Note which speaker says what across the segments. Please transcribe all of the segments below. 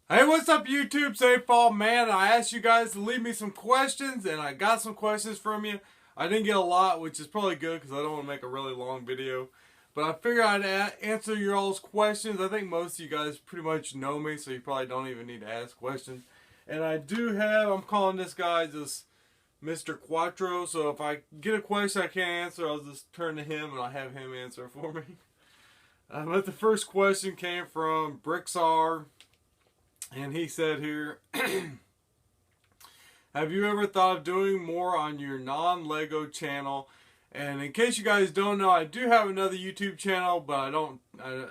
Speaker 1: Hey, what's up YouTube? It's AFOL, man. I asked you guys to leave me some questions, and I got some questions from you. I didn't get a lot, which is probably good because I don't want to make a really long video. But I figured I'd answer your all's questions. I think most of you guys pretty much know me, so you probably don't even need to ask questions. And I do have, I'm calling this guy just Mr. Quattro, so if I get a question I can't answer, I'll just turn to him and I'll have him answer for me. But the first question came from Brixar. And he said here, have you ever thought of doing more on your non-Lego channel? And in case you guys don't know, I do have another YouTube channel, but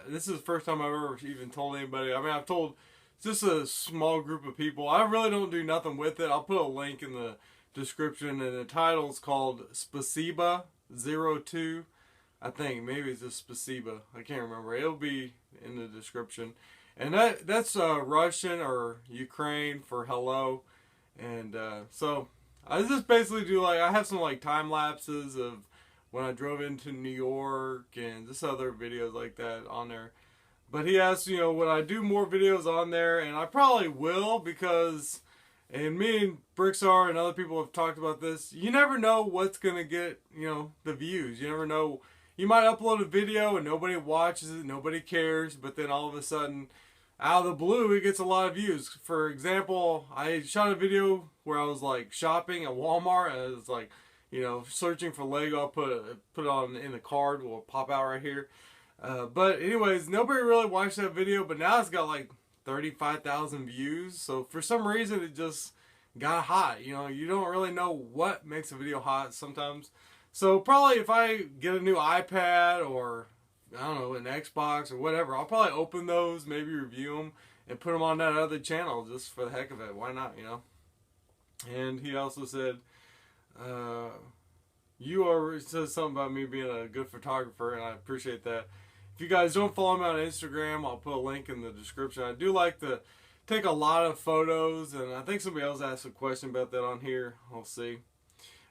Speaker 1: this is the first time I've ever even told anybody. I mean, I've told just a small group of people. I really don't do nothing with it. I'll put a link in the description, and the title is called Spasiba02. I think maybe it's just Spasiba. I can't remember. It'll be in the description. And that's Russian or Ukraine for hello. And so I just basically do I have some time lapses of when I drove into New York and just other videos like that on there. But he asked, would I do more videos on there? And I probably will because, and me and Brixar and other people have talked about this, you never know what's going to get, the views. You never know. You might upload a video and nobody watches it, nobody cares, but then all of a sudden, out of the blue, it gets a lot of views. For example, I shot a video where I was shopping at Walmart, and I was searching for Lego. I'll put it on in the card, will pop out right here. But anyways, nobody really watched that video, but now it's got 35,000 views. So for some reason, it just got hot. You don't really know what makes a video hot sometimes. So probably if I get a new iPad or I don't know, an Xbox or whatever, I'll probably open those, maybe review them, and put them on that other channel just for the heck of it. Why not, And he also said, it says something about me being a good photographer, and I appreciate that. If you guys don't follow me on Instagram, I'll put a link in the description. I do like to take a lot of photos, and I think somebody else asked a question about that on here. I'll see.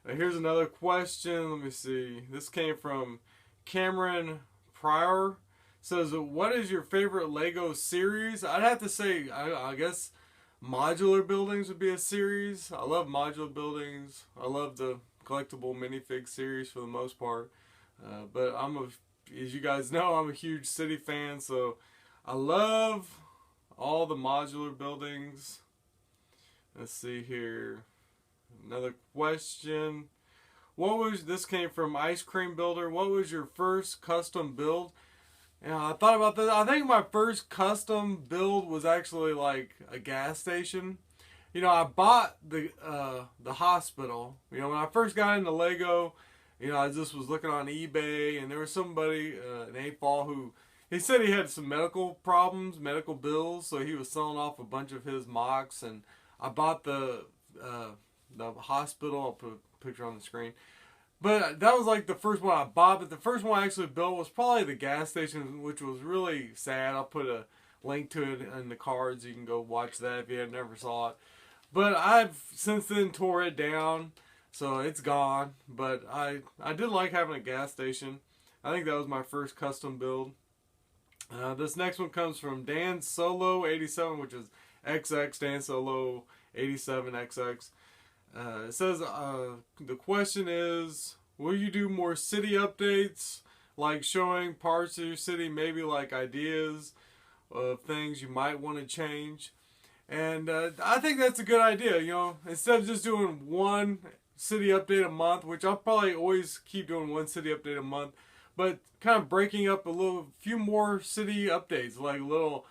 Speaker 1: Here's another question. Let me see. This came from Cameron Pryor. Says, what is your favorite Lego series? I'd have to say, I guess modular buildings would be a series. I love modular buildings. I love the collectible minifig series for the most part. But as you guys know, I'm a huge city fan, so I love all the modular buildings. Let's see here. Another question. This came from Ice Cream Builder. What was your first custom build? I thought about this. I think my first custom build was actually a gas station. I bought the hospital. When I first got into Lego, I just was looking on eBay, and there was somebody, an AFOL, who he said he had some medical problems, medical bills, so he was selling off a bunch of his mocks, and I bought the hospital. I'll put a picture on the screen. But that was the first one I bought. But the first one I actually built was probably the gas station, which was really sad. I'll put a link to it in the cards. You can go watch that if you had never saw it. But I've since then tore it down, so it's gone. But I did like having a gas station. I think that was my first custom build. This next one comes from Dan Solo 87, which is XX Dan Solo 87 XX. It says, the question is, will you do more city updates, showing parts of your city, maybe ideas of things you might want to change? And I think that's a good idea, instead of just doing one city update a month, which I'll probably always keep doing one city update a month, but kind of breaking up few more city updates, little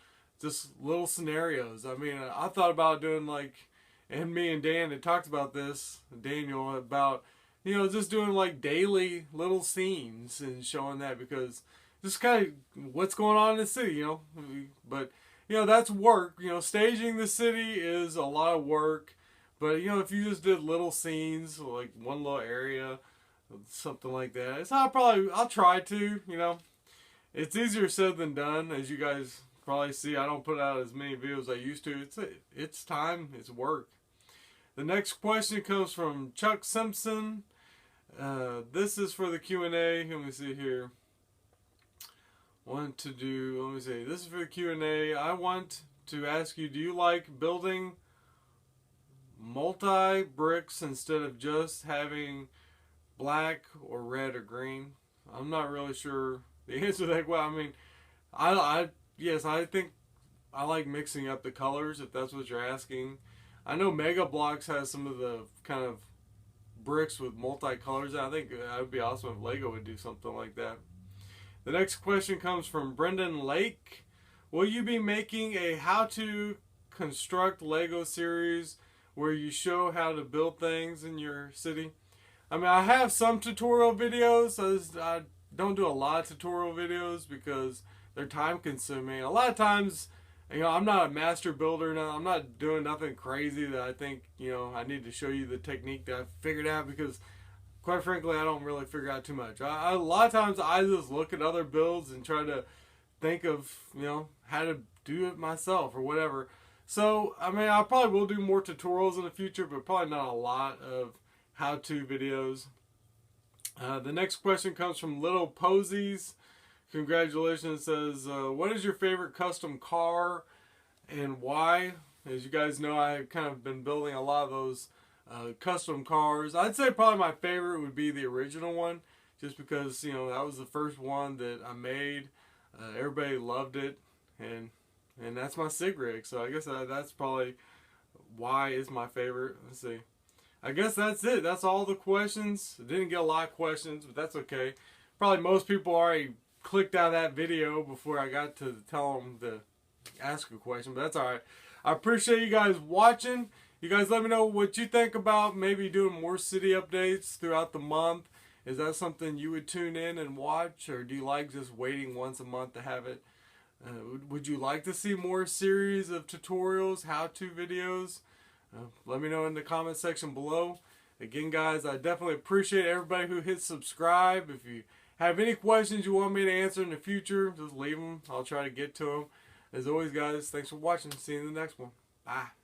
Speaker 1: scenarios. I mean, I thought about doing and me and Dan had talked about this, Daniel, about, just doing daily little scenes and showing that, because just kind of what's going on in the city, But, that's work. Staging the city is a lot of work. But, if you just did little scenes, one little area, something like that, I'll try to, It's easier said than done, as you guys probably see. I don't put out as many videos as I used to. It's time, it's work. The next question comes from Chuck Simpson. This is for the Q&A. Let me see here. Let me see. This is for the Q&A. I want to ask you, do you like building multi bricks instead of just having black or red or green? I'm not really sure the answer to that. Well, I mean, yes, I think I like mixing up the colors if that's what you're asking. I know Mega Blocks has some of the kind of bricks with multicolors. I think it would be awesome if Lego would do something like that. The next question comes from Brendan Lake. Will you be making a how to construct Lego series where you show how to build things in your city? I mean, I have some tutorial videos. I don't do a lot of tutorial videos because they're time consuming. A lot of times, I'm not a master builder. I'm not doing nothing crazy that I think, I need to show you the technique that I've figured out, because quite frankly, I don't really figure out too much. A lot of times I just look at other builds and try to think of, how to do it myself or whatever. So, I mean, I probably will do more tutorials in the future, but probably not a lot of how-to videos. The next question comes from Little Posies. Congratulations. Says, what is your favorite custom car and why? As you guys know, I've kind of been building a lot of those custom cars. I'd say probably my favorite would be the original one, just because, that was the first one that I made. Everybody loved it, and that's my SIG rig. So I guess that's probably why it's my favorite. Let's see. I guess that's it. That's all the questions. I didn't get a lot of questions, but that's okay. Probably most people already clicked out of that video before I got to tell them to ask a question, but that's alright. I appreciate you guys watching. You guys let me know what you think about maybe doing more city updates throughout the month. Is that something you would tune in and watch, or do you like just waiting once a month to have it? Would you like to see more series of tutorials, how-to videos? Let me know in the comment section below. Again, guys, I definitely appreciate everybody who hits subscribe. If you have any questions you want me to answer in the future, just leave them. I'll try to get to them. As always, guys, thanks for watching. See you in the next one. Bye.